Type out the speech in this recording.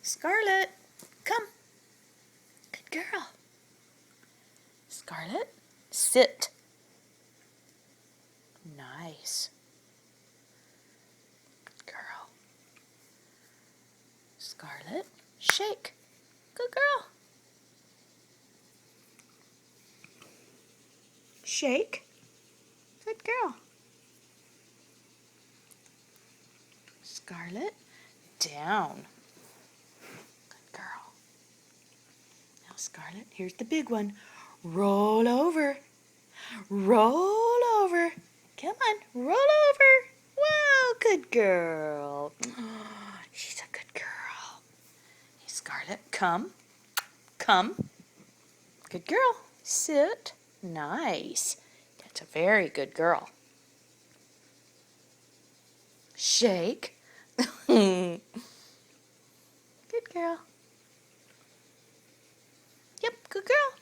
Scarlett, come. Good girl. Scarlett, sit. Nice. Good girl. Scarlett, shake. Good girl. Shake. Good girl. Scarlett, down. Good girl. Now, Scarlett, here's the big one. Roll over. Roll over. Come on, roll over. Wow, good girl. She's a good girl. Hey, Scarlett, come. Come. Good girl. Sit. Nice. That's a very good girl. Shake. Good girl. Yep, good girl.